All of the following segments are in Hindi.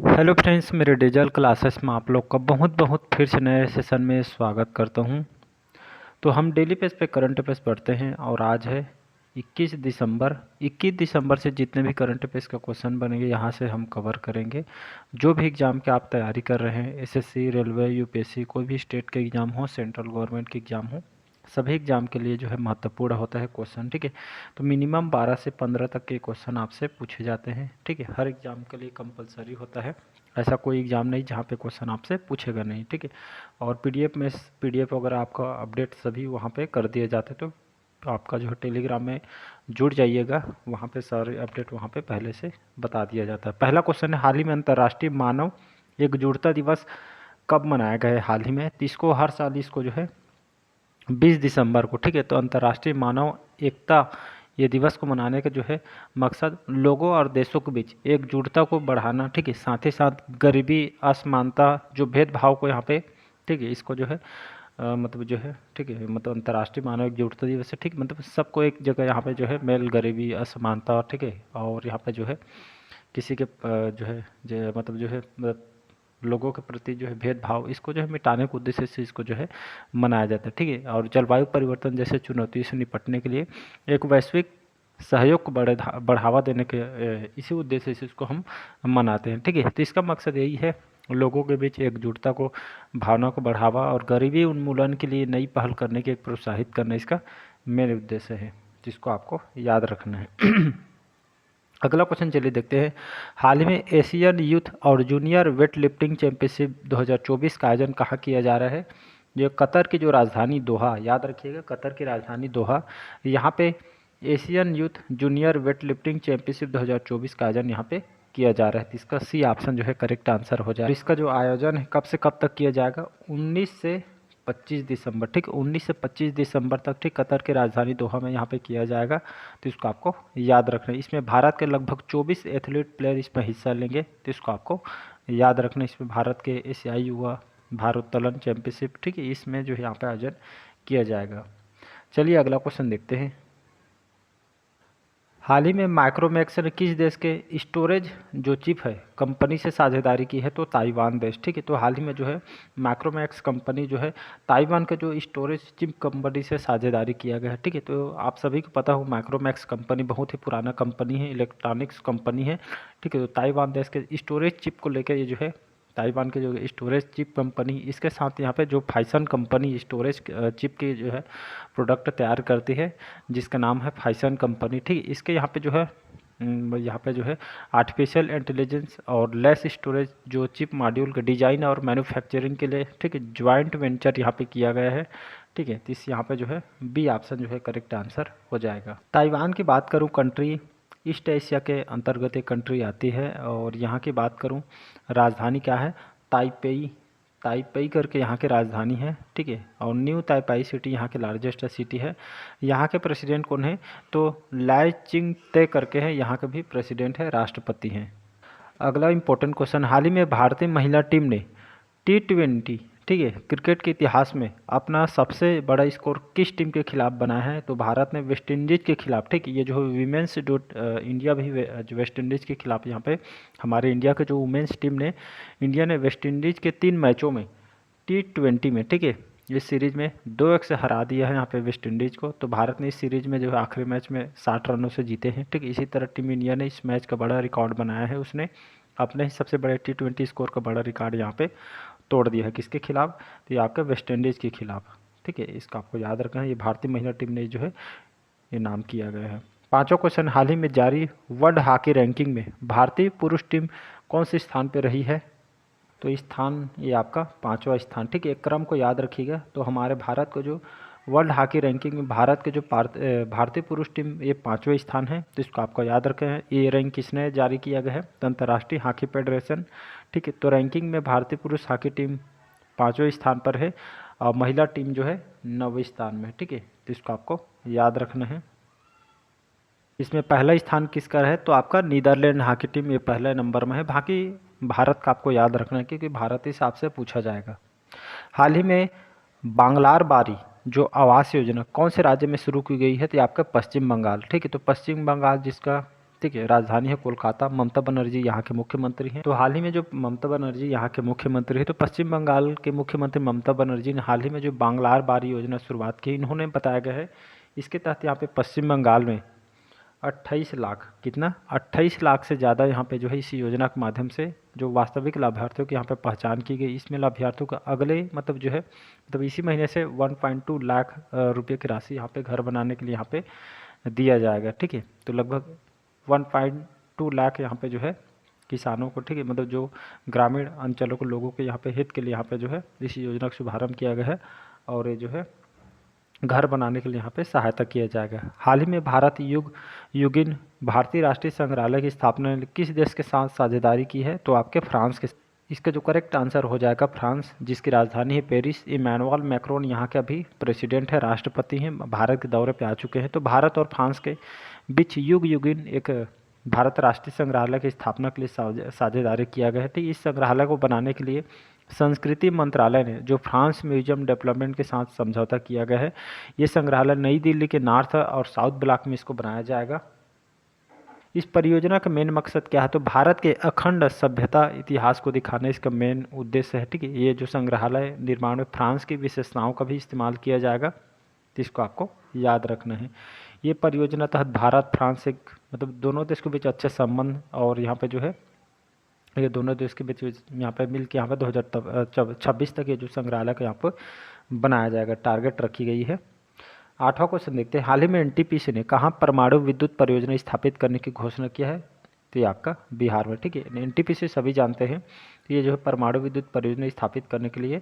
हेलो फ्रेंड्स, मेरे डिजिटल क्लासेस में आप लोग का बहुत बहुत फिर से नए सेशन में स्वागत करता हूं। तो हम डेली बेस पे करंट अफेयर्स पढ़ते हैं और आज है 21 दिसंबर। 21 दिसंबर से जितने भी करंट अफेयर्स का क्वेश्चन बनेंगे यहाँ से हम कवर करेंगे। जो भी एग्ज़ाम के आप तैयारी कर रहे हैं, एसएससी, रेलवे, यूपीएससी, कोई भी स्टेट के एग्ज़ाम हो, सेंट्रल गवर्नमेंट के एग्ज़ाम हो, सभी एग्ज़ाम के लिए जो है महत्वपूर्ण होता है क्वेश्चन। ठीक है, तो मिनिमम 12 से 15 तक के क्वेश्चन आपसे पूछे जाते हैं। ठीक है, हर एग्ज़ाम के लिए कंपलसरी होता है, ऐसा कोई एग्ज़ाम नहीं जहाँ पे क्वेश्चन आपसे पूछेगा नहीं। ठीक है, और पीडीएफ वगैरह आपका अपडेट सभी वहाँ पे कर दिए जाते, तो आपका जो है टेलीग्राम में जुड़ जाइएगा, वहाँ पे सारे अपडेट वहाँ पे पहले से बता दिया जाता है। पहला क्वेश्चन है, हाल ही में अंतर्राष्ट्रीय मानव एकजुटता दिवस कब मनाया गया है? हाल ही में, तो इसको हर साल इसको जो है 20 दिसंबर को, ठीक है, तो अंतर्राष्ट्रीय मानव एकता ये दिवस को मनाने का जो है मकसद लोगों और देशों के बीच एकजुटता को बढ़ाना। ठीक है, साथ ही साथ गरीबी, असमानता, जो भेदभाव को यहाँ पे, ठीक है, इसको जो है मतलब जो है, ठीक है, मतलब अंतर्राष्ट्रीय मानव एकजुटता दिवस है। ठीक, मतलब सबको एक जगह यहाँ पे जो है मेल, गरीबी, असमानता, ठीक है, और यहाँ पे जो है किसी के मतलब जो है मतलब लोगों के प्रति जो है भेदभाव, इसको जो है मिटाने के उद्देश्य से इसको जो है मनाया जाता है। ठीक है, और जलवायु परिवर्तन जैसे चुनौती से निपटने के लिए एक वैश्विक सहयोग को बढ़ावा देने के इसी उद्देश्य से इसको हम मनाते हैं। ठीक है, तो इसका मकसद यही है, लोगों के बीच एकजुटता को, भावना को बढ़ावा और गरीबी उन्मूलन के लिए नई पहल करने के प्रोत्साहित करना इसका मेन उद्देश्य है, जिसको आपको याद रखना है। अगला क्वेश्चन चलिए देखते हैं। हाल ही में एशियन यूथ और जूनियर वेट लिफ्टिंग चैंपियनशिप 2024 का आयोजन कहाँ किया जा रहा है? जो कतर की जो राजधानी दोहा, याद रखिएगा, कतर की राजधानी दोहा, यहाँ पे Asian youth junior weight lifting championship 2024 का आयोजन यहाँ पे किया जा रहा है। तो इसका सी ऑप्शन जो है करेक्ट आंसर हो जाए। इसका जो आयोजन है कब से कब तक किया जाएगा? 19 से 25 दिसंबर। ठीक, 19 से 25 दिसंबर तक, ठीक, कतर की राजधानी दोहा में यहाँ पे किया जाएगा। तो इसको आपको याद रखना है। इसमें भारत के लगभग 24 एथलीट प्लेयर इसमें हिस्सा लेंगे, तो इसको आपको याद रखना है। इसमें भारत के एशियाई युवा भारोत्तोलन चैंपियनशिप, ठीक है, इसमें जो है यहाँ पे आयोजन किया जाएगा। चलिए अगला क्वेश्चन देखते हैं। हाल ही में माइक्रोमैक्स ने किस देश के स्टोरेज जो चिप है कंपनी से साझेदारी की है? तो ताइवान देश। ठीक है, तो हाल ही में जो है माइक्रोमैक्स कंपनी जो है ताइवान के जो स्टोरेज चिप कंपनी से साझेदारी किया गया है। ठीक है, तो आप सभी को पता हो माइक्रोमैक्स कंपनी बहुत ही पुराना कंपनी है, इलेक्ट्रॉनिक्स कंपनी है। ठीक है, तो ताइवान देश के स्टोरेज चिप को लेकर ये जो है ताइवान के जो स्टोरेज चिप कंपनी, इसके साथ यहाँ पे जो फाइसन कंपनी स्टोरेज चिप की जो है प्रोडक्ट तैयार करती है, जिसका नाम है फाइसन कंपनी। ठीक, इसके यहाँ पे जो है यहाँ पे जो है आर्टिफिशियल इंटेलिजेंस और लेस स्टोरेज जो चिप मॉड्यूल के डिज़ाइन और मैन्युफैक्चरिंग के लिए, ठीक है, ज्वाइंट वेंचर यहाँ पे किया गया है। ठीक है, तो इस यहाँ पे जो है बी ऑप्शन जो है करेक्ट आंसर हो जाएगा। ताइवान की बात करूँ, कंट्री ईस्ट एशिया के अंतर्गत एक कंट्री आती है, और यहाँ की बात करूँ राजधानी क्या है? ताइपेई। ताइपेई करके यहाँ की राजधानी है। ठीक है, और न्यू ताइपाई सिटी यहाँ के लार्जेस्ट सिटी है। यहाँ के प्रेसिडेंट कौन है? तो लाई चिंग ते करके है, यहाँ के भी प्रेसिडेंट है, राष्ट्रपति हैं। अगला इंपॉर्टेंट क्वेश्चन, हाल ही में भारतीय महिला टीम ने T20, ठीक है, क्रिकेट के इतिहास में अपना सबसे बड़ा स्कोर किस टीम के खिलाफ बनाया है? तो भारत ने वेस्ट इंडीज़ के खिलाफ, ठीक, ये जो वीमेंस जो इंडिया भी वेस्ट इंडीज़ के खिलाफ, यहाँ पे हमारे इंडिया के जो वुमेंस टीम ने, इंडिया ने वेस्ट इंडीज़ के 3 मैचों में T20 में, ठीक है, इस सीरीज़ में 2-1 से हरा दिया है यहाँ पे वेस्ट इंडीज़ को। तो भारत ने इस सीरीज़ में जो है आखिरी मैच में 60 रनों से जीते हैं। ठीक, इसी तरह टीम इंडिया ने इस मैच का बड़ा रिकॉर्ड बनाया है, उसने अपने ही सबसे बड़े T20 स्कोर का बड़ा रिकॉर्ड यहाँ पे तोड़ दिया है। किसके खिलाफ? तो ये आपका वेस्ट इंडीज़ के खिलाफ। ठीक है, इसका आपको याद रखना है, ये भारतीय महिला टीम ने जो है ये नाम किया गया है। पांचवा क्वेश्चन, हाल ही में जारी वर्ल्ड हॉकी रैंकिंग में भारतीय पुरुष टीम कौन से स्थान पर रही है? तो स्थान ये आपका 5वां स्थान। ठीक है, एक क्रम को याद रखिएगा। तो हमारे भारत को जो वर्ल्ड हॉकी रैंकिंग में भारत के जो भारतीय पुरुष टीम ये 5वें स्थान है, तो इसको आपको याद रखें हैं। ये रैंक किसने जारी किया गया है? तो अंतर्राष्ट्रीय हॉकी फेडरेशन। ठीक है, तो रैंकिंग में भारतीय पुरुष हॉकी टीम 5वें स्थान पर है, और महिला टीम जो है 9वें स्थान में। ठीक है, तो इसको आपको याद रखना है। इसमें पहला स्थान किसका है? तो आपका नीदरलैंड हॉकी टीम ये पहले नंबर में है। बाकी भारत का आपको याद रखना है, क्योंकि भारत हिसाब से पूछा जाएगा। हाल ही में बांग्लार बारी जो आवास योजना कौन से राज्य में शुरू की गई है? तो ये आपका पश्चिम बंगाल। ठीक है, तो पश्चिम बंगाल जिसका ठीक है। राजधानी है कोलकाता। ममता बनर्जी यहाँ के मुख्यमंत्री हैं। तो हाल ही में जो ममता बनर्जी यहाँ के मुख्यमंत्री है, तो पश्चिम बंगाल के मुख्यमंत्री ममता बनर्जी ने हाल ही में जो बांग्लार बारी योजना शुरुआत की, इन्होंने बताया गया है इसके तहत यहाँ पे पश्चिम बंगाल में 28 लाख, कितना 28 लाख से ज़्यादा यहाँ पे जो है इस योजना के माध्यम से जो वास्तविक लाभार्थियों की यहाँ पे पहचान की गई। इसमें लाभार्थियों का अगले मतलब जो है मतलब इसी महीने से 1.2 लाख रुपये की राशि यहाँ पे घर बनाने के लिए यहाँ पे दिया जाएगा, ठीक है। तो लगभग 1.2 लाख यहाँ पे जो है किसानों को, ठीक है, मतलब जो ग्रामीण अंचलों के लोगों के यहाँ पे हित के लिए यहाँ पे जो है इस योजना का शुभारंभ किया गया है और ये जो है घर बनाने के लिए यहाँ पे सहायता किया जाएगा। हाल ही में भारत युगिन भारतीय राष्ट्रीय संग्रहालय की स्थापना किस देश के साथ साझेदारी की है? तो आपके फ्रांस के। इसका जो करेक्ट आंसर हो जाएगा फ्रांस, जिसकी राजधानी है पेरिस। इमैनुअल मैक्रोन यहाँ के अभी प्रेसिडेंट है, राष्ट्रपति हैं, भारत के दौरे पे आ चुके हैं। तो भारत और फ्रांस के बीच युगिन एक भारत राष्ट्रीय संग्रहालय की स्थापना के लिए साझेदारी किया गया है। तो इस संग्रहालय को बनाने के लिए संस्कृति मंत्रालय ने जो फ्रांस म्यूजियम डेवलपमेंट के साथ समझौता किया गया है, ये संग्रहालय नई दिल्ली के नॉर्थ और साउथ ब्लॉक में इसको बनाया जाएगा। इस परियोजना का मेन मकसद क्या है? तो भारत के अखंड सभ्यता इतिहास को दिखाने इसका मेन उद्देश्य है, ठीक है। ये जो संग्रहालय निर्माण में फ्रांस की विशेषताओं का भी इस्तेमाल किया जाएगा, तो इसको आपको याद रखना है। ये परियोजना तहत भारत फ्रांस एक मतलब दोनों देश के बीच अच्छे संबंध और यहाँ पे जो है ये दोनों देश के बीच यहाँ पे मिल के यहाँ पे 2026 तक ये जो संग्रहालय का यहाँ पर बनाया जाएगा, टारगेट रखी गई है। 8वां क्वेश्चन देखते हैं। हाल ही में एनटीपीसी ने कहाँ परमाणु विद्युत परियोजना स्थापित करने की घोषणा किया है? तो ये आपका बिहार में, ठीक है। एनटीपीसी सभी जानते हैं, तो ये जो है परमाणु विद्युत परियोजना स्थापित करने के लिए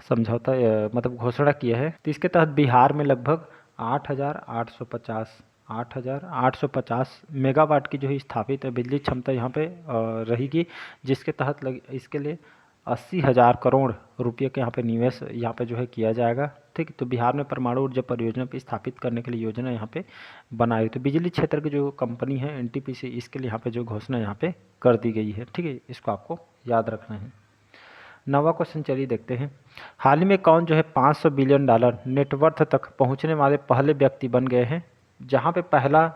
समझौता मतलब घोषणा किया है। तो इसके तहत बिहार में लगभग 8,850 मेगावाट की जो है स्थापित बिजली क्षमता यहाँ पे रहेगी, जिसके तहत इसके लिए 80,000 करोड़ रुपये के यहाँ पे निवेश यहाँ पे जो है किया जाएगा, ठीक। तो बिहार में परमाणु ऊर्जा परियोजना पे स्थापित करने के लिए योजना यहाँ पे बनाई। तो बिजली क्षेत्र की जो कंपनी है एनटीपीसी, इसके लिए यहाँ पे जो घोषणा यहाँ पे कर दी गई है, ठीक है। इसको आपको याद रखना है। 9वां क्वेश्चन चलिए देखते हैं। हाल ही में कौन जो है $500 बिलियन नेटवर्थ तक पहुंचने वाले पहले व्यक्ति बन गए हैं? जहां पे पहला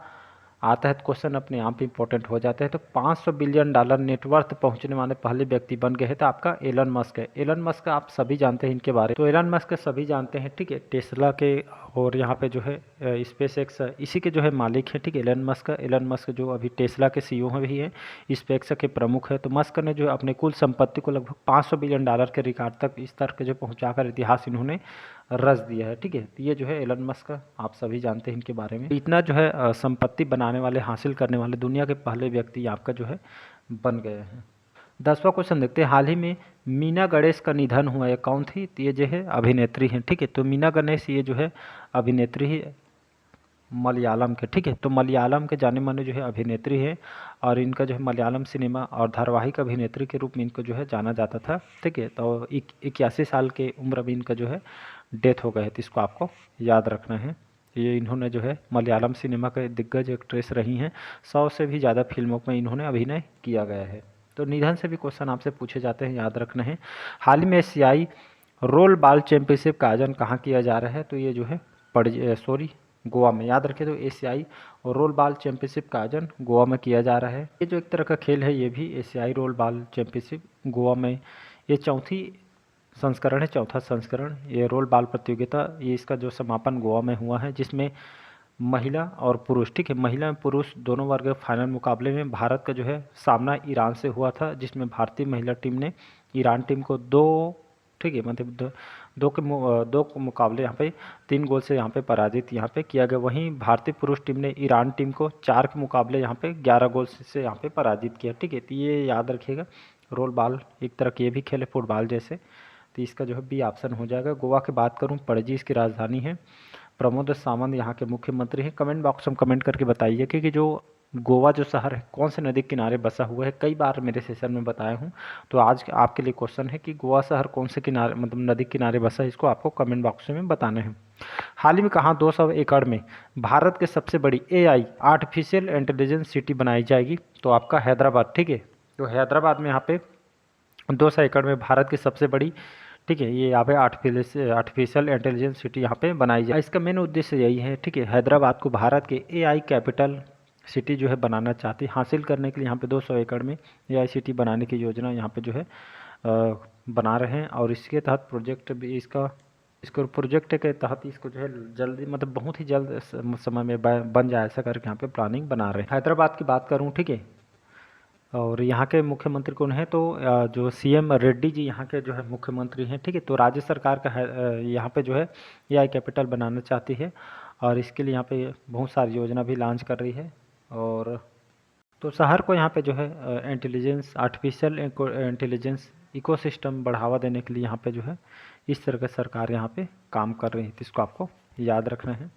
आता है तो क्वेश्चन अपने आप इंपॉर्टेंट हो जाते हैं। तो $500 बिलियन नेटवर्थ पहुंचने वाले पहले व्यक्ति बन गए हैं, तो आपका एलन मस्क है। एलन मस्क आप सभी जानते हैं इनके बारे में, तो एलन मस्क सभी जानते हैं, ठीक है। टेस्ला के और यहाँ पे जो है स्पेस एक्स इसी के जो है मालिक हैं, ठीक है। एलन मस्क जो अभी टेस्ला के सीईओ भी हैं, स्पेस के प्रमुख है। तो मस्क ने जो अपने कुल संपत्ति को लगभग $500 बिलियन के रिकॉर्ड तक इस तरह के जो पहुँचाकर इतिहास इन्होंने रच दिया है, ठीक है। तो ये जो है एलन मस्क आप सभी जानते हैं इनके बारे में। इतना जो है संपत्ति बनाने वाले, हासिल करने वाले दुनिया के पहले व्यक्ति आपका जो है बन गए हैं। 10वां क्वेश्चन देखते हैं। हाल ही में मीना गणेश का निधन हुआ है, कौन थी? तो ये जो है अभिनेत्री हैं, ठीक है। तो मीना गणेश ये जो है अभिनेत्री ही मलयालम के, ठीक है। तो मलयालम के जाने माने जो है अभिनेत्री है और इनका जो है मलयालम सिनेमा और धारावाहिक अभिनेत्री के रूप में इनको जो है जाना जाता था, ठीक है। तो 81 साल के उम्र में इनका जो है डेथ हो गए है, तो इसको आपको याद रखना है। ये इन्होंने जो है मलयालम सिनेमा के दिग्गज एक्ट्रेस रही हैं, 100 से भी ज़्यादा फिल्मों में इन्होंने अभिनय किया गया है। तो निधन से भी क्वेश्चन आपसे पूछे जाते हैं, याद रखना है। हाल ही में एशियाई रोल बॉल चैंपियनशिप का आयोजन कहाँ किया जा रहा है? तो ये जो है गोवा में, याद रखें। तो एशियाई रोल बॉल चैंपियनशिप का आयोजन गोवा में किया जा रहा है। ये जो एक तरह का खेल है, ये भी एशियाई रोल बॉल चैंपियनशिप गोवा में, ये चौथा संस्करण ये रोल बॉल प्रतियोगिता, ये इसका जो समापन गोवा में हुआ है, जिसमें महिला और पुरुष, ठीक है, महिला और पुरुष दोनों वर्ग फाइनल मुकाबले में भारत का जो है सामना ईरान से हुआ था, जिसमें भारतीय महिला टीम ने ईरान टीम को ठीक है, मतलब दो मुकाबले यहाँ पे 3 गोल से यहाँ पे पराजित यहाँ पे किया गया। वहीं भारतीय पुरुष टीम ने ईरान टीम को 4 के मुकाबले यहाँ पे 11 गोल से यहाँ पे पराजित किया, ठीक है। तो ये याद रखिएगा, रोल बॉल एक तरह के ये भी खेल है फुटबॉल जैसे, तो इसका जो है बी ऑप्शन हो जाएगा। गोवा की बात करूँ, पणजी इसकी राजधानी है। प्रमोद सावंत यहाँ के मुख्यमंत्री हैं। कमेंट बॉक्स में कमेंट करके बताइए कि जो गोवा जो शहर है कौन से नदी के किनारे बसा हुआ है। कई बार मेरे सेशन में बताया हूँ, तो आज आपके लिए क्वेश्चन है कि गोवा शहर कौन से किनारे मतलब नदी के किनारे बसा है, इसको आपको कमेंट बॉक्स में बताना है। हाल ही में कहाँ 200 एकड़ में भारत के सबसे बड़ी AI आर्टिफिशियल इंटेलिजेंस सिटी बनाई जाएगी? तो आपका हैदराबाद, ठीक है। तो हैदराबाद में यहाँ पे 200 एकड़ में भारत की सबसे बड़ी, ठीक है, ये यहाँ पे आर्टिफिशियल इंटेलिजेंस सिटी यहाँ पे बनाई जाए। इसका मेन उद्देश्य यही है, ठीक है, हैदराबाद को भारत के AI कैपिटल सिटी जो है बनाना चाहती है। हासिल करने के लिए यहाँ पे 200 एकड़ में एआईसीटी बनाने की योजना यहाँ पे जो है बना रहे हैं। और इसके तहत प्रोजेक्ट भी इसको प्रोजेक्ट के तहत इसको जो है जल्दी मतलब बहुत ही जल्द समय में बन जाए, ऐसा करके यहाँ पे प्लानिंग बना रहे हैं। हैदराबाद की बात करूँ, ठीक है, और यहाँ के मुख्यमंत्री कौन है, तो जो सीएम रेड्डी जी यहाँ के जो है मुख्यमंत्री हैं, ठीक है। तो राज्य सरकार का है यहाँ पे जो है एआई कैपिटल बनाना चाहती है, और इसके लिए यहाँ पे बहुत सारी योजना भी लॉन्च कर रही है। और तो शहर को यहाँ पे जो है आर्टिफिशियल इंटेलिजेंस इकोसिस्टम बढ़ावा देने के लिए यहाँ पे जो है इस तरह का सरकार यहाँ पे काम कर रही है, तो इसको आपको याद रखना है।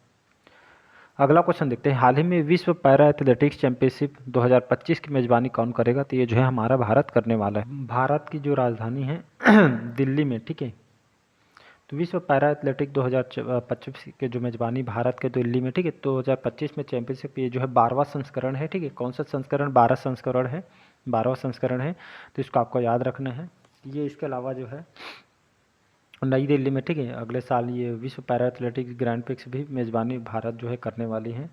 अगला क्वेश्चन देखते हैं, हाल ही में विश्व पैरा एथलेटिक्स चैंपियनशिप 2025 की मेज़बानी कौन करेगा, तो ये जो है हमारा भारत करने वाला है। भारत की जो राजधानी है दिल्ली में, ठीक है। तो विश्व पैरा एथलेटिक 2025 के जो मेज़बानी भारत के दिल्ली में, ठीक है। 2025 में चैंपियनशिप ये जो है 12वां संस्करण है, ठीक है। कौन सा संस्करण, 12 संस्करण है, 12वां संस्करण है, तो इसको आपको याद रखना है। ये इसके अलावा जो है नई दिल्ली में, ठीक है, अगले साल ये विश्व पैरा एथलेटिक्स ग्रैंड प्रिक्स भी मेज़बानी भारत जो है करने वाली है।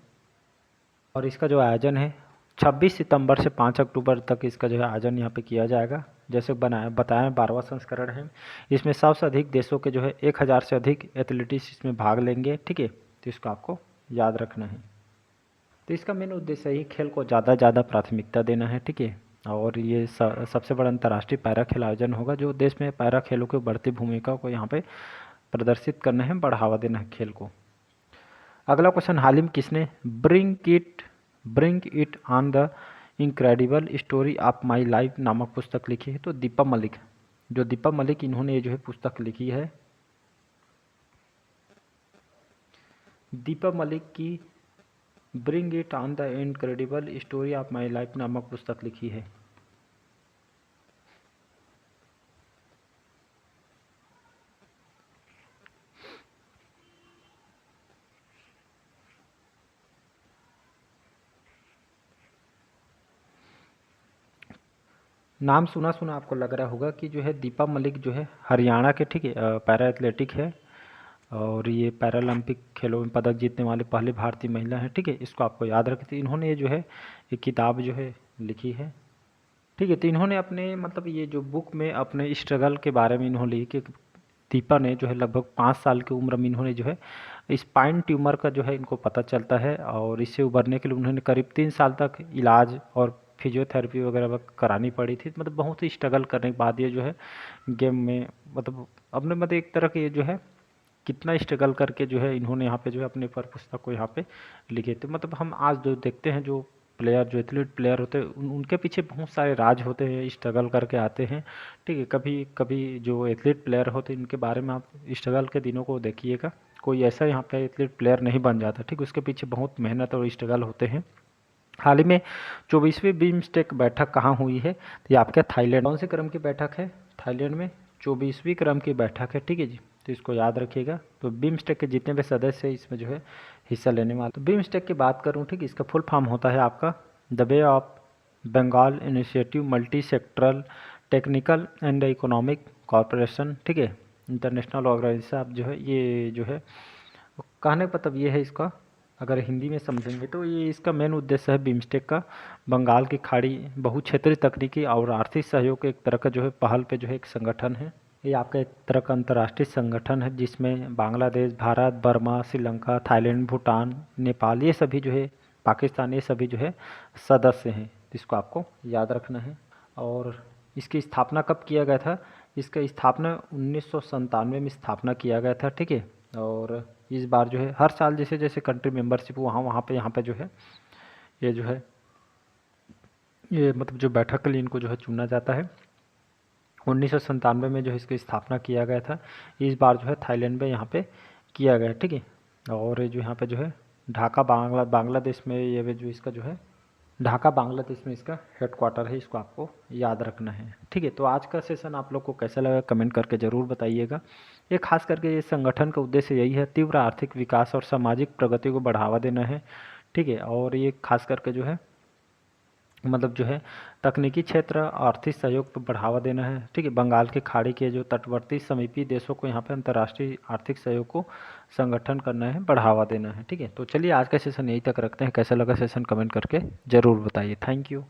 और इसका जो आयोजन है 26 सितंबर से 5 अक्टूबर तक इसका जो है आयोजन यहाँ पे किया जाएगा। जैसे बताया 12वां संस्करण है, इसमें सबसे अधिक देशों के जो है 1000 से अधिक एथलीट्स इसमें भाग लेंगे, ठीक है। तो इसको आपको याद रखना है। तो इसका मेन उद्देश्य ही खेल को ज़्यादा प्राथमिकता देना है, ठीक है। और ये सबसे बड़ा अंतर्राष्ट्रीय पैरा खेल आयोजन होगा जो देश में पैरा खेलों की बढ़ती भूमिका को यहाँ पे प्रदर्शित करना है, बढ़ावा देना है खेल को। अगला क्वेश्चन, हाल ही में किसने bring it on the incredible story of my life नामक पुस्तक लिखी है, तो दीपा मलिक। जो दीपा मलिक इन्होंने ये जो है पुस्तक लिखी है, दीपा मलिक की bring it on the incredible story of my life नामक पुस्तक लिखी है। नाम सुना सुना आपको लग रहा होगा कि जो है दीपा मलिक जो है हरियाणा के, ठीक है, पैरा एथलेटिक है, और ये पैरालंपिक खेलों में पदक जीतने वाले पहले भारतीय महिला हैं, ठीक है। इसको आपको याद रखते, इन्होंने ये जो है एक किताब जो है लिखी है, ठीक है। तो इन्होंने अपने मतलब ये जो बुक में अपने स्ट्रगल के बारे में इन्होंने लिखी कि दीपा ने जो है लगभग 5 साल की उम्र में इन्होंने जो है स्पाइन ट्यूमर का जो है इनको पता चलता है, और इससे उभरने के लिए उन्होंने करीब 3 साल तक इलाज और फिजियोथेरेपी वगैरह करानी पड़ी थी। मतलब बहुत ही स्ट्रगल करने के बाद ये जो है गेम में मतलब अपने मतलब एक तरह के ये जो है कितना स्ट्रगल करके जो है इन्होंने यहाँ पे जो है अपने पर पुस्तक को यहाँ पे लिखे थे। मतलब हम आज जो देखते हैं जो प्लेयर, जो एथलीट प्लेयर होते हैं उनके पीछे बहुत सारे राज होते हैं, स्ट्रगल करके आते हैं, ठीक है। कभी कभी जो एथलीट प्लेयर होते हैं इनके बारे में आप स्ट्रगल के दिनों को देखिएगा, कोई ऐसा यहाँ पे एथलीट प्लेयर नहीं बन जाता, ठीक। उसके पीछे बहुत मेहनत और स्ट्रगल होते हैं। हाल ही में 24वीं बिम्स्टेक बैठक कहाँ हुई है, तो ये आपके थाईलैंड। कौन से क्रम की बैठक है, थाईलैंड में 24वीं क्रम की बैठक है, ठीक है जी। तो इसको याद रखिएगा। तो बिम्स्टेक के जितने भी सदस्य इसमें जो है हिस्सा लेने वाले। तो बिम्स्टेक की बात करूँ, ठीक, इसका फुल फॉर्म होता है आपका the Bay of Bengal initiative multi sectoral technical and economic corporation, ठीक है, इंटरनेशनल ऑर्गेनाइजेशन। आप जो है ये जो है कहने का मतलब ये है, इसका अगर हिंदी में समझेंगे तो ये इसका मेन उद्देश्य है बिम्स्टेक का बंगाल की खाड़ी बहुक्षेत्रीय तकनीकी और आर्थिक सहयोग के एक तरह का जो है पहल पे जो है एक संगठन है। ये आपका एक तरह का अंतर्राष्ट्रीय संगठन है जिसमें बांग्लादेश, भारत, बर्मा, श्रीलंका, थाईलैंड, भूटान, नेपाल, ये सभी जो है, पाकिस्तान, ये सभी जो है सदस्य हैं। इसको आपको याद रखना है। और इसकी स्थापना कब किया गया था, इसका स्थापना 1997 में स्थापना किया गया था, ठीक है। और इस बार जो है हर साल जैसे जैसे कंट्री मेंबरशिप वहाँ पे यहाँ पे जो है ये जो है ये मतलब जो बैठक के लिए इनको जो है चुना जाता है। 1997 में जो है इसकी स्थापना किया गया था, इस बार जो है थाईलैंड में यहाँ पे किया गया, ठीक है। और ये जो यहाँ पे जो है ढाका बांग्लादेश में ये जो इसका जो है ढाका बांग्लादेश में इसका हेडक्वार्टर है, इसको आपको याद रखना है, ठीक है। तो आज का सेशन आप लोग को कैसा लगा कमेंट करके ज़रूर बताइएगा। ये खास करके ये संगठन का उद्देश्य यही है, तीव्र आर्थिक विकास और सामाजिक प्रगति को बढ़ावा देना है, ठीक है। और ये खास करके जो है मतलब जो है तकनीकी क्षेत्र, आर्थिक सहयोग पर बढ़ावा देना है, ठीक है। बंगाल की खाड़ी के जो तटवर्ती समीपी देशों को यहाँ पे अंतर्राष्ट्रीय आर्थिक सहयोग को संगठन करना है, बढ़ावा देना है, ठीक है। तो चलिए आज का सेशन यहीं तक रखते हैं। कैसा लगा सेशन कमेंट करके ज़रूर बताइए। Thank you.